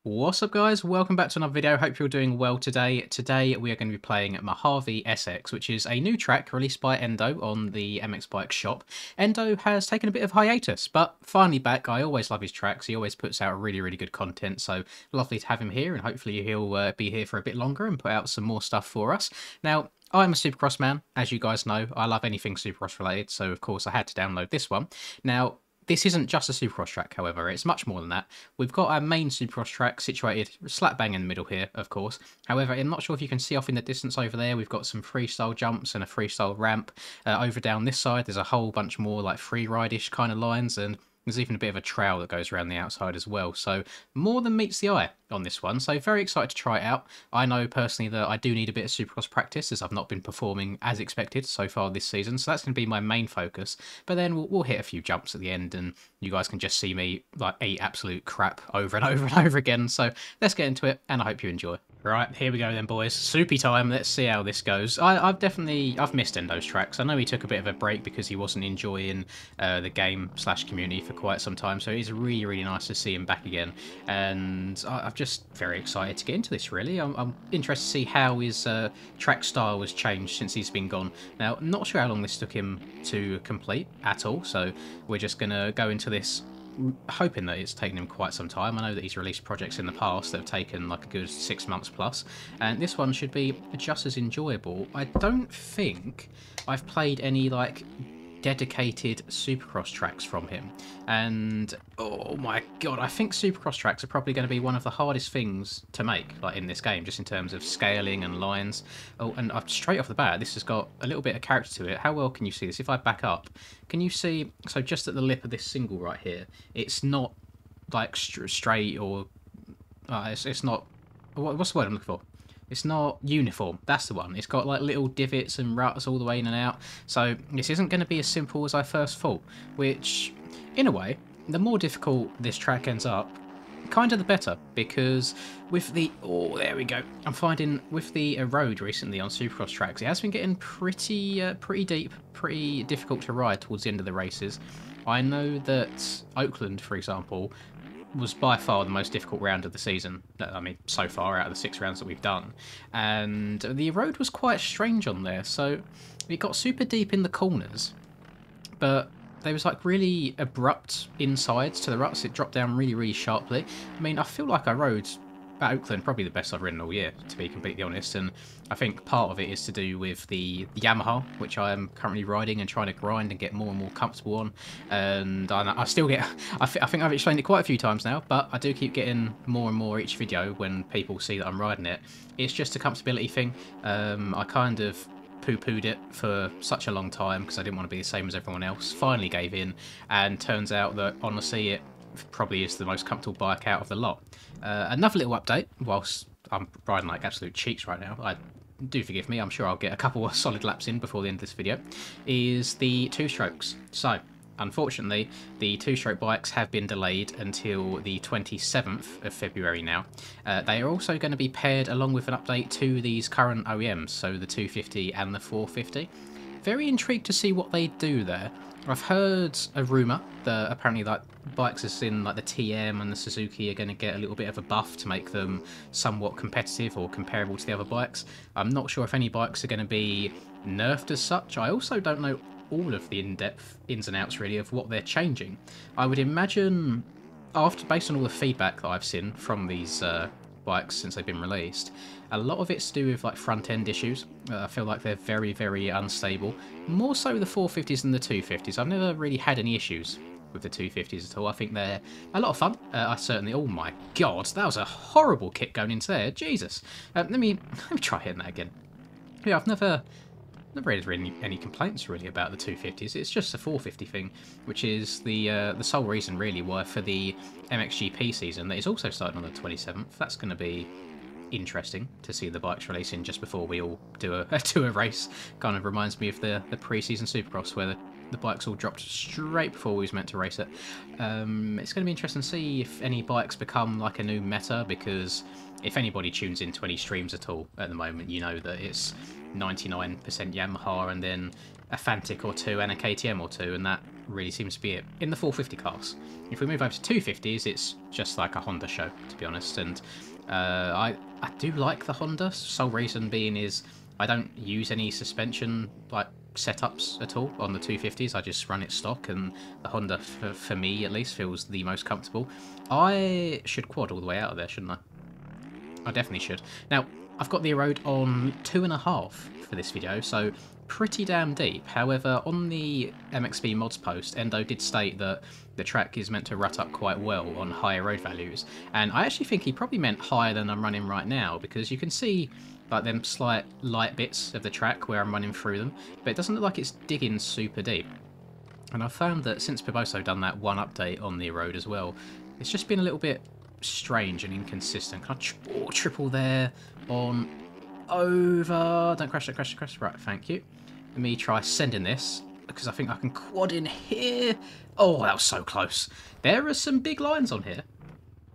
What's up guys, welcome back to another video, hope you're doing well today. Today we are going to be playing Mojave SX, which is a new track released by Endo on the MX Bike shop. Endo has taken a bit of hiatus, but finally back. I always love his tracks, he always puts out really good content, so lovely to have him here, and hopefully he'll be here for a bit longer and put out some more stuff for us. Now, I'm a Supercross man, as you guys know. I love anything Supercross related, so of course I had to download this one. Now, this isn't just a Supercross track, however, it's much more than that. We've got our main Supercross track situated slap bang in the middle here, of course. However, I'm not sure if you can see off in the distance over there, we've got some freestyle jumps and a freestyle ramp. Over down this side, there's a whole bunch more like free ride-ish kind of lines, and there's even a bit of a trail that goes around the outside as well. So more than meets the eye on this one. So very excited to try it out. I know personally that I do need a bit of Supercross practice as I've not been performing as expected so far this season. So that's going to be my main focus. But then we'll hit a few jumps at the end and you guys can just see me like eat absolute crap over and over and over again. So let's get into it and I hope you enjoy. Right, here we go then, boys. Soupy time. Let's see how this goes. I've missed Endo's tracks. I know he took a bit of a break because he wasn't enjoying the game/community for quite some time. So it's really nice to see him back again. And I'm just very excited to get into this, really. I'm interested to see how his track style has changed since he's been gone. Now, not sure how long this took him to complete at all. So we're just going to go into this hoping that it's taken him quite some time. I know that he's released projects in the past that have taken like a good 6 months plus, and this one should be just as enjoyable. I don't think I've played any like dedicated Supercross tracks from him, and oh my god, I think Supercross tracks are probably going to be one of the hardest things to make like in this game, just in terms of scaling and lines. Oh, and straight off the bat, this has got a little bit of character to it. How well can you see this? If I back up, can you see? So just at the lip of this single right here, it's not like straight or it's not, what's the word I'm looking for? It's not uniform. That's the one. It's got like little divots and ruts all the way in and out. So this isn't going to be as simple as I first thought, which in a way, the more difficult this track ends up, kind of the better, because with the, oh, there we go. I'm finding with the road recently on Supercross tracks, it has been getting pretty deep, pretty difficult to ride towards the end of the races. I know that Oakland, for example, was by far the most difficult round of the season. I mean, so far out of the 6 rounds that we've done. And the road was quite strange on there. So it got super deep in the corners, but there was like really abrupt insides to the ruts. It dropped down really sharply. I mean, I feel like I rode at Oakland probably the best I've ridden all year, to be completely honest, and I think part of it is to do with the Yamaha, which I am currently riding and trying to grind and get more and more comfortable on. And I still get, I think I've explained it quite a few times now, but I do keep getting more and more each video when people see that I'm riding it. It's just a comfortability thing. I kind of poo-pooed it for such a long time because I didn't want to be the same as everyone else. Finally gave in, and turns out that honestly it probably is the most comfortable bike out of the lot. Another little update, whilst I'm riding like absolute cheeks right now, do forgive me, I'm sure I'll get a couple of solid laps in before the end of this video, is the 2-strokes. So, unfortunately, the 2-stroke bikes have been delayed until the 27th of February now. They are also going to be paired along with an update to these current OEMs, so the 250 and the 450. Very intrigued to see what they do there. I've heard a rumour that apparently like bikes as in like the TM and the Suzuki are going to get a little bit of a buff to make them somewhat competitive or comparable to the other bikes. I'm not sure if any bikes are going to be nerfed as such. I also don't know all of the in-depth ins and outs really of what they're changing. I would imagine, based on all the feedback that I've seen from these bikes since they've been released, a lot of it's to do with like front end issues. I feel like they're very unstable, more so the 450s than the 250s. I've never really had any issues with the 250s at all. I think they're a lot of fun. I certainly, oh my god, that was a horrible kick going into there, Jesus. Let me try hitting that again. Yeah, I've never really any complaints really about the 250s. It's just the 450 thing, which is the sole reason really why for the MXGP season that is also starting on the 27th. That's going to be interesting to see the bikes releasing just before we all do a race. Kind of reminds me of the pre-season Supercross where the bikes all dropped straight before we was meant to race it. It's going to be interesting to see if any bikes become like a new meta, because if anybody tunes into any streams at all at the moment, you know that it's 99% Yamaha and then a Fantic or two and a KTM or two, and that really seems to be it in the 450 class. If we move over to 250s, it's just like a Honda show, to be honest. And I do like the Honda. Sole reason being is I don't use any suspension like setups at all on the 250s. I just run it stock, and the Honda, for me at least, feels the most comfortable. I should quad all the way out of there, shouldn't I? I definitely should. Now, I've got the erode on 2.5 for this video, so pretty damn deep. However, on the MXB mods post, Endo did state that the track is meant to rut up quite well on higher road values, and I actually think he probably meant higher than I'm running right now, because you can see like them slight light bits of the track where I'm running through them, but it doesn't look like it's digging super deep. And I've found that since Piboso done that one update on the erode as well, it's just been a little bit strange and inconsistent. Can I triple there on over? Don't crash, don't crash, don't crash. Right, thank you. Let me try sending this, because I think I can quad in here. Oh, that was so close. There are some big lines on here.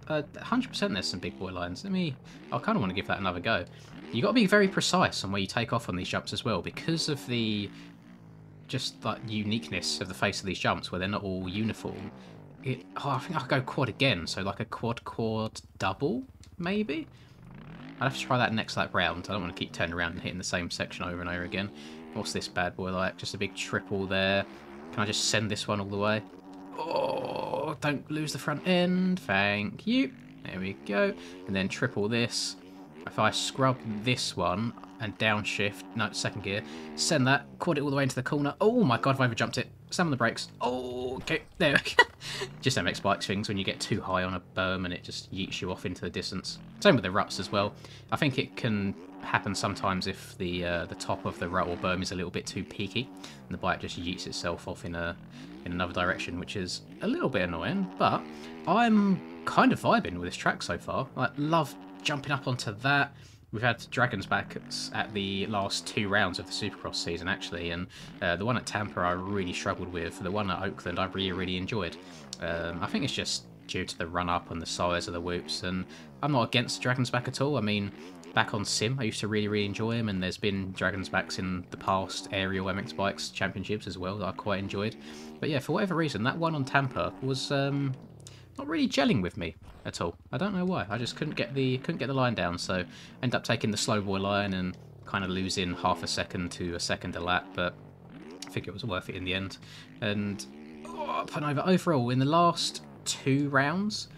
100% there's some big boy lines. I kind of want to give that another go. You got to be very precise on where you take off on these jumps as well, because of the just like uniqueness of the face of these jumps, where they're not all uniform. I think I'll go quad again, so like a quad double, maybe? I'll have to try that next lap round. I don't want to keep turning around and hitting the same section over and over again. What's this bad boy like? Just a big triple there. Can I just send this one all the way? Oh, don't lose the front end. Thank you. There we go. And then triple this. If I scrub this one and downshift, no, second gear, send that, quad it all the way into the corner. Oh my god, I've overjumped it. Slam on the brakes. Oh, okay, there we go. Just MX bikes things when you get too high on a berm and it just yeets you off into the distance. Same with the ruts as well. I think it can happen sometimes if the top of the rut or berm is a little bit too peaky, and the bike just yeets itself off in another direction, which is a little bit annoying. But I'm kind of vibing with this track so far. I love jumping up onto that. We've had Dragons back at the last 2 rounds of the Supercross season, actually, and the one at Tampa I really struggled with. The one at Oakland I really enjoyed. I think it's just due to the run-up and the size of the whoops, and I'm not against Dragons back at all. I mean, back on Sim, I used to really enjoy them, and there's been Dragons backs in the past aerial MX Bikes championships as well that I quite enjoyed. But yeah, for whatever reason, that one on Tampa was not really gelling with me at all. I don't know why. I just couldn't get the line down, so end up taking the slow boy line and kind of losing half a second to a second a lap, but I think it was worth it in the end. And up and over overall in the last 2 rounds,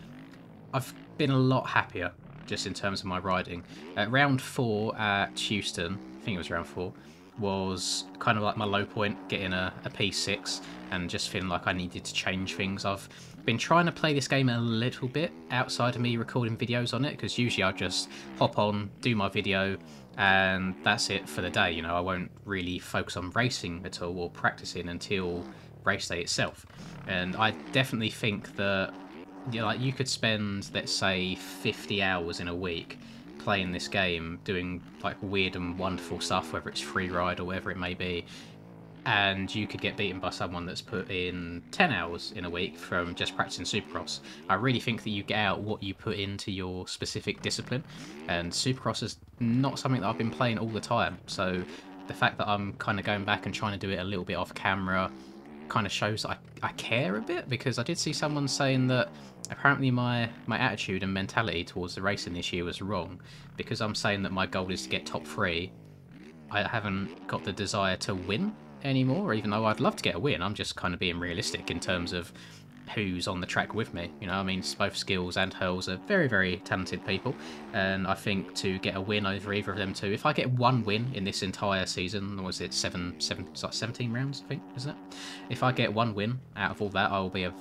I've been a lot happier just in terms of my riding. Round 4 at Houston, I think it was round 4, was kind of like my low point, getting a P6 and just feeling like I needed to change things. I've been trying to play this game a little bit outside of me recording videos on it, because usually I just hop on, do my video, and that's it for the day. You know, I won't really focus on racing at all or practicing until race day itself. And I definitely think that, you know, like, you could spend, let's say, 50 hours in a week playing this game, doing like weird and wonderful stuff, whether it's free ride or whatever it may be, and you could get beaten by someone that's put in 10 hours in a week from just practicing Supercross. I really think that you get out what you put into your specific discipline, and Supercross is not something that I've been playing all the time, so the fact that I'm kind of going back and trying to do it a little bit off camera kind of shows that I care a bit, because I did see someone saying that apparently my attitude and mentality towards the racing this year was wrong, because I'm saying that my goal is to get top 3. I haven't got the desire to win anymore, even though I'd love to get a win. I'm just kind of being realistic in terms of who's on the track with me. You know, I mean, both Skills and Hurls are very talented people, and I think to get a win over either of them two, if I get 1 win in this entire season, or was it it's like 17 rounds, I think, isn't it? If I get 1 win out of all that, I will be a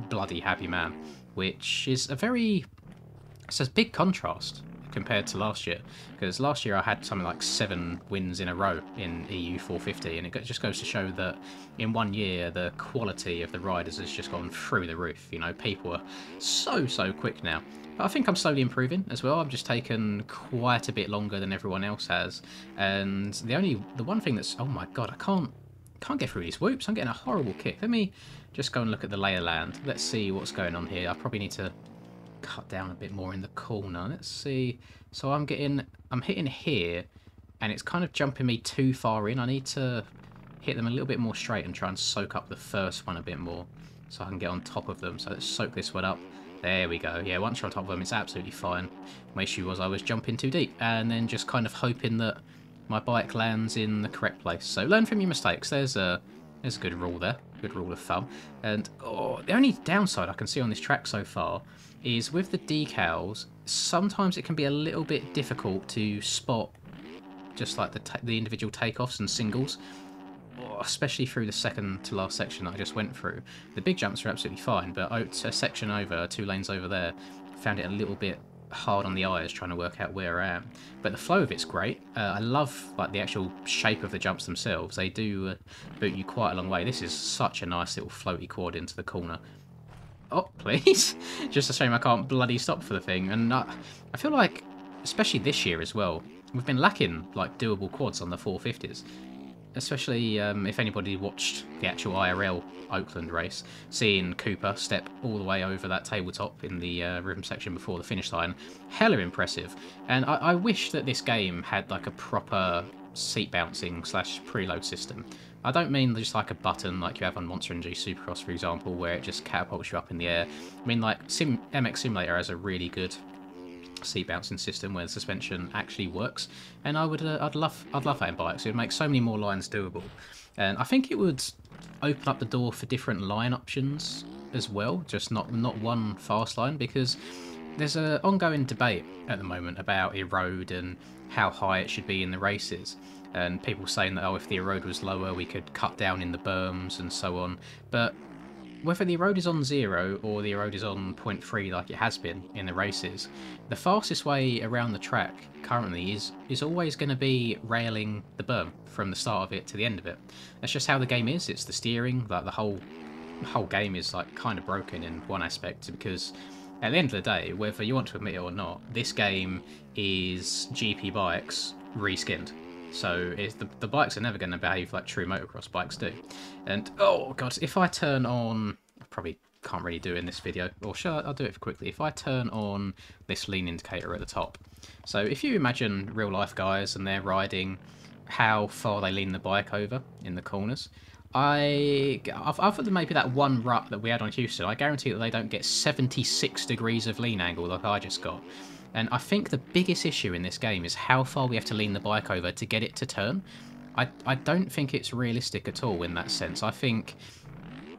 bloody happy man, which is it's a big contrast compared to last year, because last year I had something like 7 wins in a row in EU 450, and it just goes to show that in 1 year the quality of the riders has just gone through the roof. You know, people are so quick now. But I think I'm slowly improving as well. I'm just taking quite a bit longer than everyone else has, and the one thing that's, oh my god, I can't get through these whoops. I'm getting a horrible kick. Let me just go and look at the lay of land. Let's see what's going on here. I probably need to cut down a bit more in the corner. Let's see. So I'm hitting here, and it's kind of jumping me too far in. I need to hit them a little bit more straight and try and soak up the first one a bit more so I can get on top of them. So let's soak this one up. There we go. Yeah, once you're on top of them, it's absolutely fine. My issue was I was jumping too deep and then just kind of hoping that my bike lands in the correct place. So learn from your mistakes. There's a good rule there. Good rule of thumb. And the only downside I can see on this track so far is with the decals, sometimes it can be a little bit difficult to spot just like the individual takeoffs and singles, especially through the second to last section that I just went through. The big jumps are absolutely fine, but a section over, 2 lanes over there, found it a little bit hard on the eyes trying to work out where I am. But the flow of it's great. I love like the actual shape of the jumps themselves. They do boot you quite a long way. This is such a nice little floaty quad into the corner. Oh, please. Just a shame I can't bloody stop for the thing. And I feel like, especially this year as well, we've been lacking like doable quads on the 450s. Especially if anybody watched the actual IRL Oakland race, seeing Cooper step all the way over that tabletop in the rhythm section before the finish line, hella impressive. And I wish that this game had like a proper seat bouncing / preload system. I don't mean just like a button like you have on Monster Energy Supercross, for example, where it just catapults you up in the air. I mean, like MX Simulator has a really good seat bouncing system where the suspension actually works, and I'd love that in bikes. It would make so many more lines doable, and I think it would open up the door for different line options as well, just not one fast line, because there's an ongoing debate at the moment about erode and how high it should be in the races, and people saying that, oh, if the erode was lower we could cut down in the berms and so on. But whether the erode is on 0 or the erode is on 0.3 like it has been in the races, the fastest way around the track currently is always going to be railing the berm from the start of it to the end of it. That's just how the game is. It's the steering, like the whole game is like kind of broken in one aspect, because at the end of the day, whether you want to admit it or not, this game is GP bikes reskinned. So the bikes are never going to behave like true motocross bikes do. And, oh god, if I turn on... I probably can't really do it in this video, or sure, I'll do it quickly. If I turn on this lean indicator at the top. So if you imagine real life guys and they're riding, how far they lean the bike over in the corners. Other than maybe that one rut that we had on Houston, I guarantee that they don't get 76 degrees of lean angle like I just got. And I think the biggest issue in this game is how far we have to lean the bike over to get it to turn. I don't think it's realistic at all in that sense. I think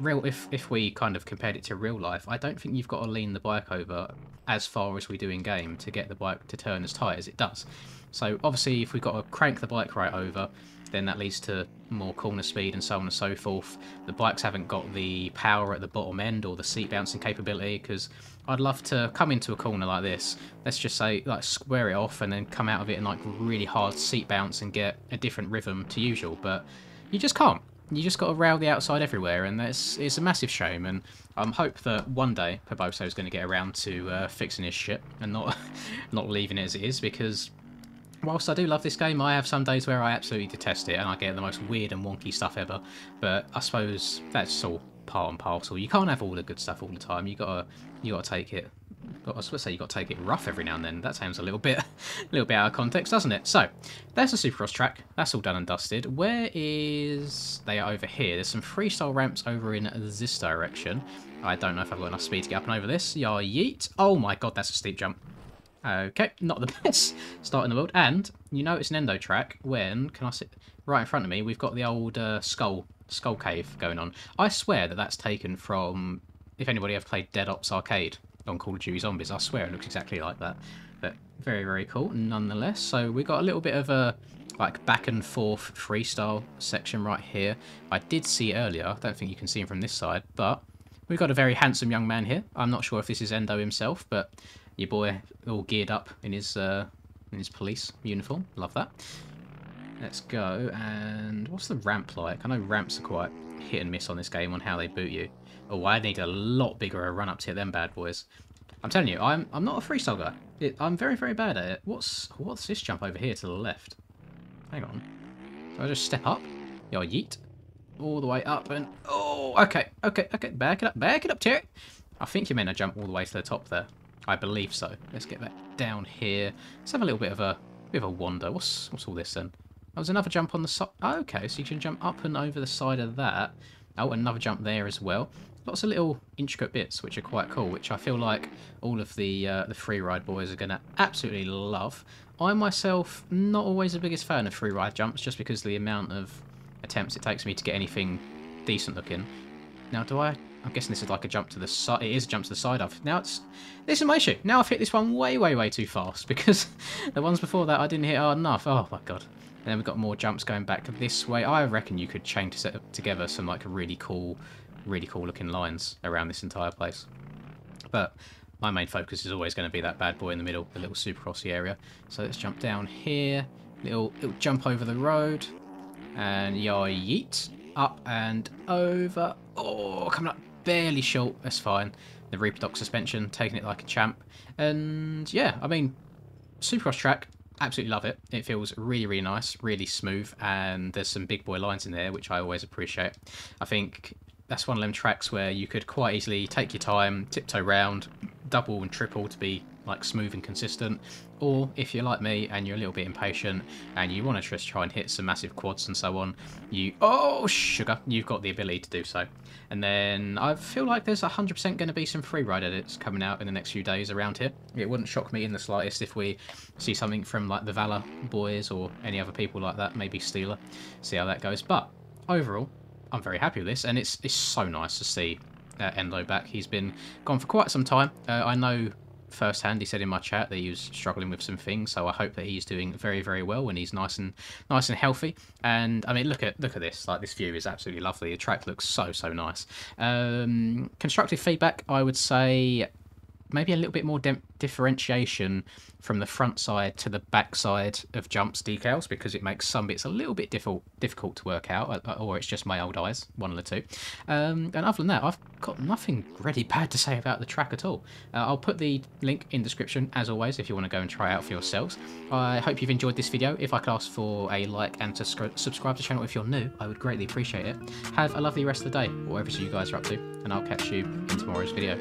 if we kind of compared it to real life, I don't think you've got to lean the bike over as far as we do in game to get the bike to turn as tight as it does. So obviously if we've got to crank the bike right over, then that leads to more corner speed and so on and so forth. The bikes haven't got the power at the bottom end or the seat bouncing capability, because I'd love to come into a corner like this, let's just say like square it off and then come out of it in like really hard seat bounce and get a different rhythm to usual, but you just can't. You just got to rail the outside everywhere, and it's a massive shame. And I hope that one day Paboso is going to get around to fixing his shit and not leaving it as it is, because whilst I do love this game, I have some days where I absolutely detest it and I get the most weird and wonky stuff ever. But I suppose that's all part and parcel. You can't have all the good stuff all the time. You gotta take it. I was supposed to say you got to take it rough every now and then. That sounds a little bit out of context, doesn't it? So there's the Supercross track. That's all done and dusted. Where is... They are over here. There's some freestyle ramps over in this direction. I don't know if I've got enough speed to get up and over this. Yeah, yeet. Oh my god, that's a steep jump. Okay, not the best start in the world. And you know it's an endo track when, can I sit right in front of me, we've got the old skull cave going on. I swear that that's taken from, if anybody ever played Dead Ops Arcade on Call of Duty Zombies, I swear it looks exactly like that. But very, very cool nonetheless. So we got a little bit of a like back and forth freestyle section right here. I did see earlier, I don't think you can see him from this side, but we've got a very handsome young man here. I'm not sure if this is Endo himself, but your boy all geared up in his police uniform. Love that. Let's go. And what's the ramp like? I know ramps are quite hit and miss on this game on how they boot you. Oh, I need a lot bigger a run up to hit them bad boys. I'm telling you, I'm not a freestyle guy. I'm very, very bad at it. What's this jump over here to the left? Hang on. Do I just step up? Yo, yeet. All the way up and... Oh, okay. Back it up, Terry. I think you meant to jump all the way to the top there. I believe so. Let's get back down here. Let's have a little bit of a wander. What's all this then? There was another jump on the side. Oh, okay, so you can jump up and over the side of that. Oh, another jump there as well. Lots of little intricate bits, which are quite cool, which I feel like all of the free ride boys are going to absolutely love. I myself, not always the biggest fan of free ride jumps, just because of the amount of attempts it takes me to get anything decent looking. Now, I'm guessing this is like a jump to the side. It is a jump to the side of. Now, this is my issue. Now I've hit this one way, way, way too fast, because the ones before that I didn't hit hard enough. Oh, my God. And then we've got more jumps going back this way. I reckon you could chain together some like really cool looking lines around this entire place. But my main focus is always going to be that bad boy in the middle, the little supercrossy area. So let's jump down here. Little jump over the road. And yeet. Up and over. Oh, coming up barely short. That's fine. The Reaper suspension, taking it like a champ. And yeah, I mean, supercross track. Absolutely love it. It feels really, really nice, really smooth, and there's some big boy lines in there, which I always appreciate. I think that's one of them tracks where you could quite easily take your time, tiptoe round, double and triple to be like smooth and consistent. Or if you're like me and you're a little bit impatient and you want to just try and hit some massive quads and so on, oh sugar, you've got the ability to do so. And then I feel like there's 100% going to be some free ride edits coming out in the next few days around here. It wouldn't shock me in the slightest if we see something from like the Valor boys or any other people like that, maybe Steeler, see how that goes. But overall, I'm very happy with this, and it's so nice to see Endo back. He's been gone for quite some time. I know firsthand, he said in my chat that he was struggling with some things, so I hope that he's doing very, very well and he's nice and healthy. And I mean, look at this, like this view is absolutely lovely. The track looks so nice. Constructive feedback, I would say maybe a little bit more differentiation from the front side to the back side of jumps decals, because it makes some bits a little bit difficult to work out, or it's just my old eyes, one of the two. And other than that, I've got nothing really bad to say about the track at all. I'll put the link in the description, as always, if you want to go and try it out for yourselves. I hope you've enjoyed this video. If I could ask for a like and to subscribe to the channel if you're new, I would greatly appreciate it. Have a lovely rest of the day, whatever you guys are up to, and I'll catch you in tomorrow's video.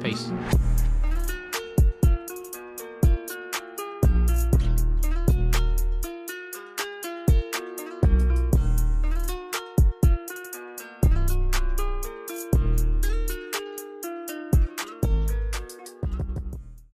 Peace.